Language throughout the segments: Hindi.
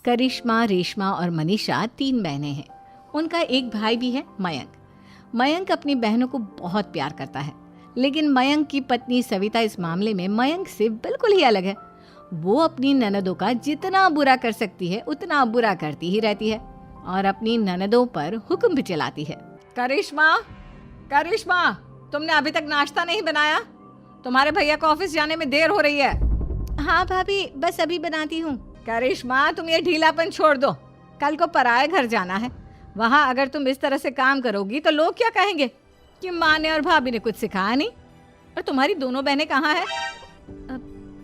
करिश्मा, रेशमा और मनीषा 3 बहनें हैं। उनका एक भाई भी है, मयंक। मयंक अपनी बहनों को बहुत प्यार करता है, लेकिन मयंक की पत्नी सविता इस मामले में मयंक से बिल्कुल ही अलग है। वो अपनी ननदों का जितना बुरा कर सकती है उतना बुरा करती ही रहती है और अपनी ननदों पर हुक्म भी चलाती है। करिश्मा, करिश्मा, तुमने अभी तक नाश्ता नहीं बनाया? तुम्हारे भैया को ऑफिस जाने में देर हो रही है। हाँ भाभी, बस अभी बनाती हूँ। करिश्मा, तुम ये ढीलापन छोड़ दो। कल को पराए घर जाना है। वहाँ अगर तुम इस तरह से काम करोगी तो लोग क्या कहेंगे कि माँ ने और भाभी ने कुछ सिखाया नहीं। और तुम्हारी दोनों बहनें कहाँ हैं?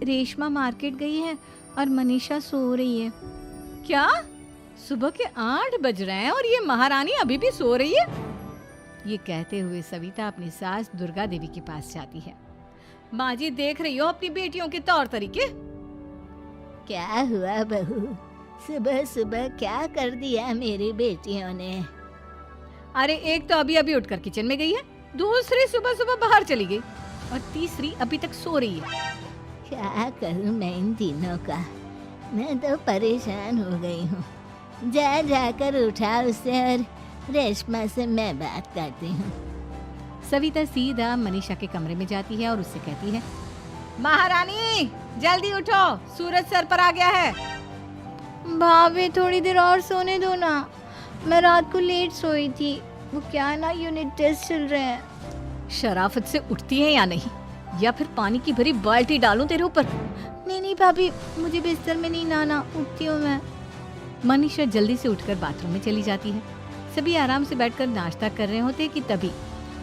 रेशमा मार्केट गई है और मनीषा सो रही है। क्या? सुबह के 8 बज रहे हैं और ये महारानी अभी भी सो रही है? ये कहते हुए सविता अपनी सास दुर्गा देवी के पास जाती है। माँ जी, देख रही हो अपनी बेटियों के तौर तरीके? क्या हुआ बहू, सुबह सुबह क्या कर दिया मेरी बेटियों ने? अरे एक तो अभी अभी उठकर किचन में गई है, दूसरी सुबह सुबह बाहर चली गई और तीसरी अभी तक सो रही है। क्या करूं मैं इन तीनों का, मैं तो परेशान हो गई हूँ। जा जाकर उठा उसे और रेशमा से मैं बात करती हूँ। सविता सीधा मनीषा के कमरे में जाती है और उससे कहती है, महारानी जल्दी उठो, सूरज सर पर आ गया है। भाभी थोड़ी देर और सोने दो ना, मैं रात को लेट सोई थी। वो क्या है ना, यूनिट टेस्ट चल रहे हैं। शराफत से उठती है या नहीं, या फिर पानी की भरी बाल्टी डालूं तेरे ऊपर? नहीं भाभी, मुझे बिस्तर में नहीं नहाना, उठती हूँ मैं। मनीषा जल्दी से उठकर बाथरूम में चली जाती है। सभी आराम से बैठकर नाश्ता कर रहे होते कि तभी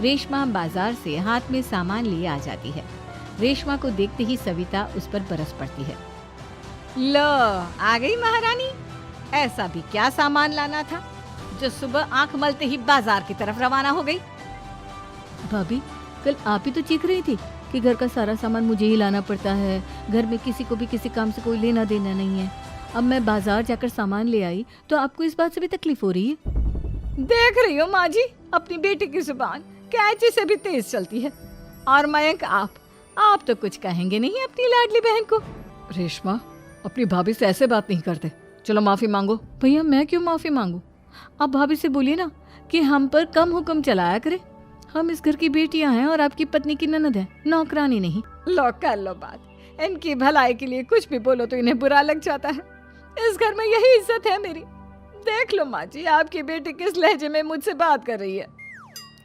रेशमा बाजार से हाथ में सामान लिए आ जाती है। रेशमा को देखते ही सविता उस पर बरस पड़ती है। लो, आ गई महारानी। ऐसा भी क्या सामान लाना था जो सुबह आंख मलते ही बाजार की तरफ रवाना हो गई? भाभी, कल आप ही तो चीख रही थी कि घर का सारा सामान मुझे ही लाना पड़ता है, घर में किसी को भी किसी काम से कोई लेना देना नहीं है। अब मैं बाजार जाकर सामान ले आई तो आपको इस बात से भी तकलीफ हो रही है? देख रही हो माँ जी, अपनी बेटी की जुबान कैंची से भी तेज चलती है। और मयंक, आप तो कुछ कहेंगे नहीं अपनी लाडली बहन को? रेशमा, अपनी भाभी से ऐसे बात नहीं करते। चलो माफी मांगो। भैया, मैं क्यों माफी मांगू? आप भाभी से बोलिए ना कि हम पर कम हुक्म चलाया करे। हम इस घर की बेटियां हैं और आपकी पत्नी की ननद है, नौकरानी नहीं। लो कर लो बात। इनकी भलाई के लिए कुछ भी बोलो तो इन्हें बुरा लग जाता है। इस घर में यही इज्जत है मेरी। देख लो माँ जी, आपकी बेटी किस लहजे में मुझसे बात कर रही है।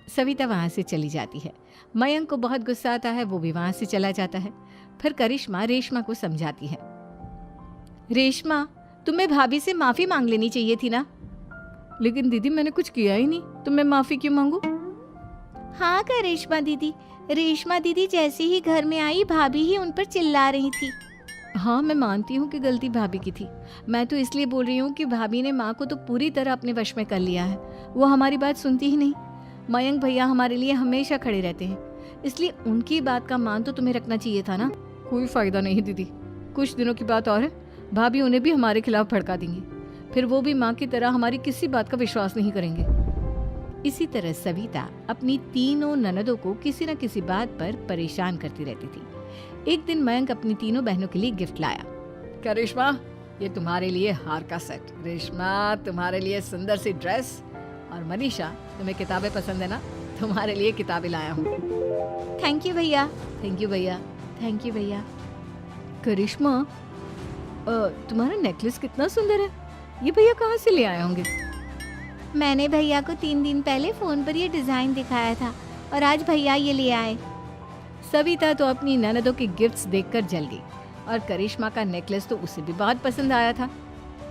सविता वहाँ से चली जाती है। मयंक को बहुत गुस्सा आता है, वो भी वहाँ से चला जाता है। फिर करिश्मा रेशमा को समझाती है, रेशमा, तुम्हें भाभी से माफी मांग लेनी चाहिए थी ना। लेकिन दीदी, मैंने कुछ किया ही नहीं, तो मैं माफी क्यों मांगू? हाँ करिश्मा दीदी, रेशमा दीदी जैसे ही घर में आई भाभी ही उन पर चिल्ला रही थी। हाँ, मैं मानती हूँ कि गलती भाभी की थी। मैं तो इसलिए बोल रही हूँ कि भाभी ने माँ को तो पूरी तरह अपने वश में कर लिया है। वो हमारी बात सुनती ही नहीं। मयंक भैया हमारे लिए हमेशा खड़े रहते हैं, इसलिए उनकी बात का मान तो तुम्हें रखना चाहिए था ना। कोई फायदा नहीं दीदी, कुछ दिनों की बात और है, भाभी उन्हें भी हमारे खिलाफ भड़का देंगी। फिर वो भी माँ की तरह हमारी किसी बात का विश्वास नहीं करेंगे। इसी तरह सविता अपनी तीनों ननदों को किसी न किसी बात पर परेशान करती रहती थी। एक दिन मयंक अपनी तीनों बहनों के लिए गिफ्ट लाया। क्या रेशमा, ये तुम्हारे लिए हार का सेट। रेशमा, तुम्हारे लिए सुंदर सी ड्रेस। और मनीषा, तुम्हें किताबें पसंद है ना, तुम्हारे लिए किताबें लाया हूँ। थैंक यू भैया। थैंक यू भैया। थैंक यू भैया। करिश्मा, तुम्हारा नेकलेस कितना सुंदर है, ये भैया कहाँ से ले आए होंगे? मैंने भैया को 3 दिन पहले फोन पर ये डिजाइन दिखाया था और आज भैया ये ले आए। सविता तो अपनी ननदों के गिफ्ट्स देखकर जल गई और करिश्मा का नेकलेस तो उसे भी बहुत पसंद आया था।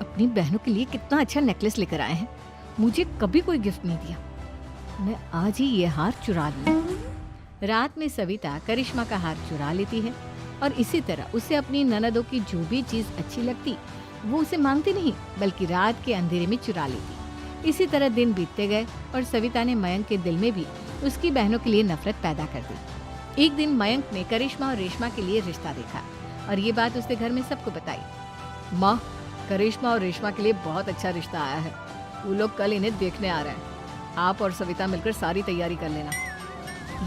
अपनी बहनों के लिए कितना अच्छा नेकलेस लेकर आए हैं, मुझे कभी कोई गिफ्ट नहीं दिया। मैं आज ही ये हार चुरा लूं। रात में सविता करिश्मा का हार चुरा लेती है और इसी तरह उसे अपनी ननदों की जो भी चीज अच्छी लगती वो उसे मांगती नहीं, बल्कि रात के अंधेरे में चुरा लेती। इसी तरह दिन बीतते गए और सविता ने मयंक के दिल में भी उसकी बहनों के लिए नफरत पैदा कर दी। एक दिन मयंक ने करिश्मा और रेशमा के लिए रिश्ता देखा और ये बात उसने घर में सबको बताई। माँ, करिश्मा और रेशमा के लिए बहुत अच्छा रिश्ता आया है। वो लोग कल इन्हें देखने आ रहे हैं। आप और सविता मिलकर सारी तैयारी कर लेना।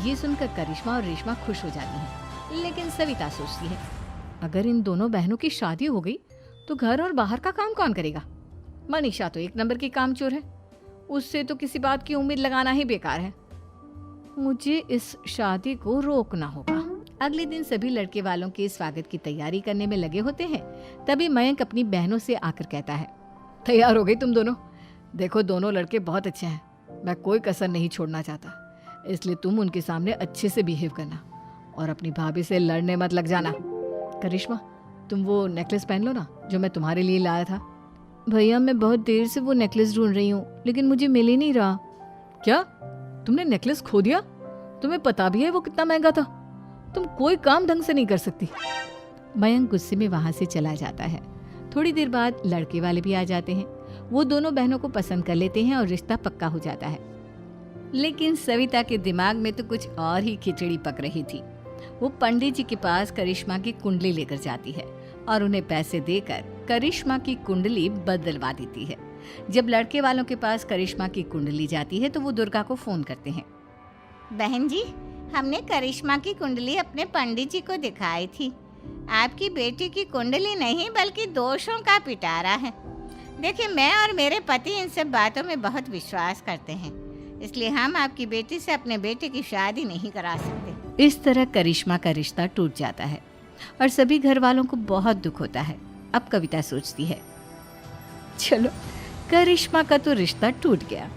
ये सुनकर करिश्मा और रेशमा खुश हो जाती हैं, लेकिन सविता सोचती है अगर इन दोनों बहनों की शादी हो गई तो घर और बाहर का काम कौन करेगा। मनीषा तो एक नंबर की कामचोर है, उससे तो किसी बात की उम्मीद लगाना ही बेकार है। मुझे इस शादी को रोकना होगा। अगले दिन सभी लड़के वालों के स्वागत की तैयारी करने में लगे होते हैं। तभी मयंक अपनी बहनों से आकर कहता है, तैयार हो गई तुम दोनों? देखो दोनों लड़के बहुत अच्छे हैं, मैं कोई कसर नहीं छोड़ना चाहता, इसलिए तुम उनके सामने अच्छे से बिहेव करना और अपनी भाभी से लड़ने मत लग जाना। करिश्मा, तुम वो नेकलेस पहन लो ना जो मैं तुम्हारे लिए लाया था। भैया मैं बहुत देर से वो नेकलेस ढूंढ रही हूँ, लेकिन मुझे मिल ही नहीं रहा। क्या तुमने नेकलेस खो दिया? तुम्हें पता भी है वो कितना महंगा था? तुम कोई काम ढंग से नहीं कर सकती। मयंक गुस्से में वहां से चला जाता है। थोड़ी देर बाद लड़के वाले भी आ जाते हैं। वो दोनों बहनों को पसंद कर लेते हैं और रिश्ता पक्का हो जाता है। लेकिन सविता के दिमाग में तो कुछ और ही खिचड़ी पक रही थी। वो पंडित जी के पास करिश्मा की कुंडली लेकर जाती है और उन्हें पैसे देकर करिश्मा की कुंडली बदलवा देती है। जब लड़के वालों के पास करिश्मा की कुंडली जाती है तो वो दुर्गा को फोन करते हैं। बहन जी, हमने करिश्मा की कुंडली अपने पंडित जी को दिखाई थी। आपकी बेटी की कुंडली नहीं बल्कि दोषों का पिटारा है। देखिए, मैं और मेरे पति इन सब बातों में बहुत विश्वास करते हैं, इसलिए हम आपकी बेटी से अपने बेटे की शादी नहीं करा सकते। इस तरह करिश्मा का रिश्ता टूट जाता है और सभी घर वालों को बहुत दुख होता है। अब कविता सोचती है, चलो करिश्मा का तो रिश्ता टूट गया,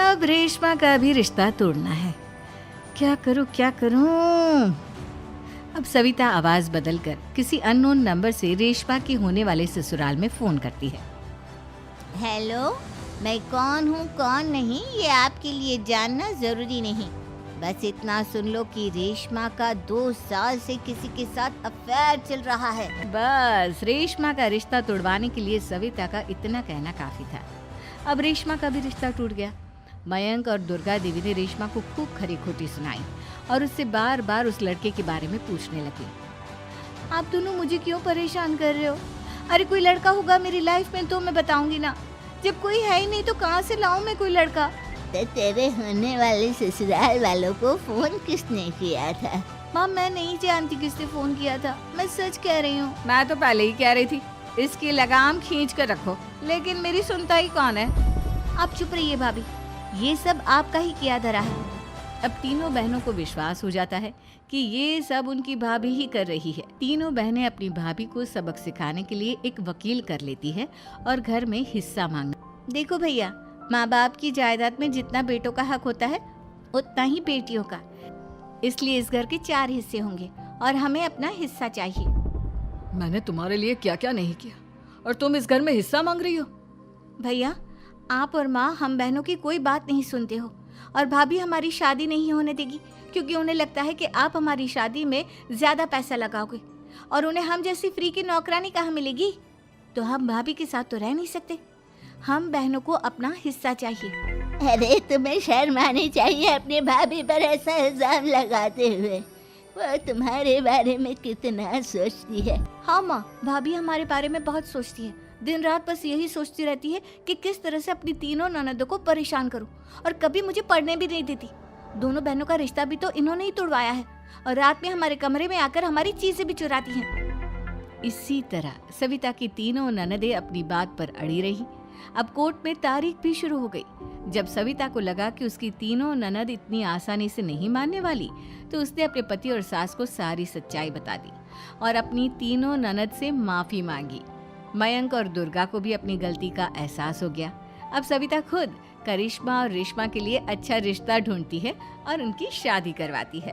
अब रेशमा का भी रिश्ता तोड़ना है। क्या करूं? अब सविता आवाज बदलकर किसी अननोन नंबर से रेशमा के होने वाले ससुराल में फोन करती है। हेलो, मैं कौन हूँ कौन नहीं ये आपके लिए जानना जरूरी नहीं। बस इतना सुन लो कि रेशमा का 2 साल से किसी के साथ अफेयर चल रहा है। बस रेशमा का रिश्ता तोड़वाने के लिए सविता का इतना कहना काफी था। अब रेशमा का भी रिश्ता टूट गया। मयंक और दुर्गा देवी ने रेशमा को खूब खरी खोटी सुनाई और उससे बार बार उस लड़के के बारे में पूछने लगे। आप दोनों मुझे क्यों परेशान कर रहे हो? अरे कोई लड़का होगा मेरी लाइफ में तो मैं बताऊंगी ना, जब कोई है ही नहीं तो कहाँ से लाऊं मैं कोई लड़का? तो तेरे होने वाले ससुराल वालों को फोन किसने किया था? माँ मैं नहीं जानती किसने फोन किया था, मैं सच कह रही हूँ। मैं तो पहले ही कह रही थी इसकी लगाम खींच कर रखो, लेकिन मेरी सुनता ही कौन है। आप चुप रहिए भाभी, ये सब आपका ही किया धरा है। अब तीनों बहनों को विश्वास हो जाता है कि ये सब उनकी भाभी ही कर रही है। तीनों बहनें अपनी भाभी को सबक सिखाने के लिए एक वकील कर लेती है और घर में हिस्सा मांगना। देखो भैया, माँ बाप की जायदाद में जितना बेटों का हक होता है उतना ही बेटियों का, इसलिए इस घर के 4 हिस्से होंगे और हमें अपना हिस्सा चाहिए। मैंने तुम्हारे लिए क्या क्या नहीं किया और तुम इस घर में हिस्सा मांग रही हो? भैया, आप और माँ हम बहनों की कोई बात नहीं सुनते हो और भाभी हमारी शादी नहीं होने देगी क्योंकि उन्हें लगता है कि आप हमारी शादी में ज्यादा पैसा लगाओगे और उन्हें हम जैसी फ्री की नौकरानी कहाँ मिलेगी। तो हम भाभी के साथ तो रह नहीं सकते, हम बहनों को अपना हिस्सा चाहिए। अरे तुम्हें शर्म आनी चाहिए अपने भाभी पर ऐसा इल्जाम लगाते हुए। वो तुम्हारे बारे में कितना सोचती है। हाँ माँ, भाभी हमारे बारे में बहुत सोचती है, दिन रात बस यही सोचती रहती है कि किस तरह से अपनी तीनों ननदों को परेशान करूं और कभी मुझे पढ़ने भी नहीं देती। दोनों बहनों का रिश्ता भी तो इन्होंने ही तोड़वाया है और रात में हमारे कमरे में आकर हमारी चीजें भी चुराती हैं। इसी तरह सविता की तीनों ननदें अपनी बात पर अड़ी रही। अब कोर्ट में तारीख भी शुरू हो गई। जब सविता को लगा कि उसकी तीनों ननद इतनी आसानी से नहीं मानने वाली, तो उसने अपने पति और सास को सारी सच्चाई बता दी और अपनी तीनों ननद से माफी मांगी। मयंक और दुर्गा को भी अपनी गलती का एहसास हो गया। अब सविता खुद करिश्मा और रेशमा के लिए अच्छा रिश्ता ढूंढती है और उनकी शादी करवाती है।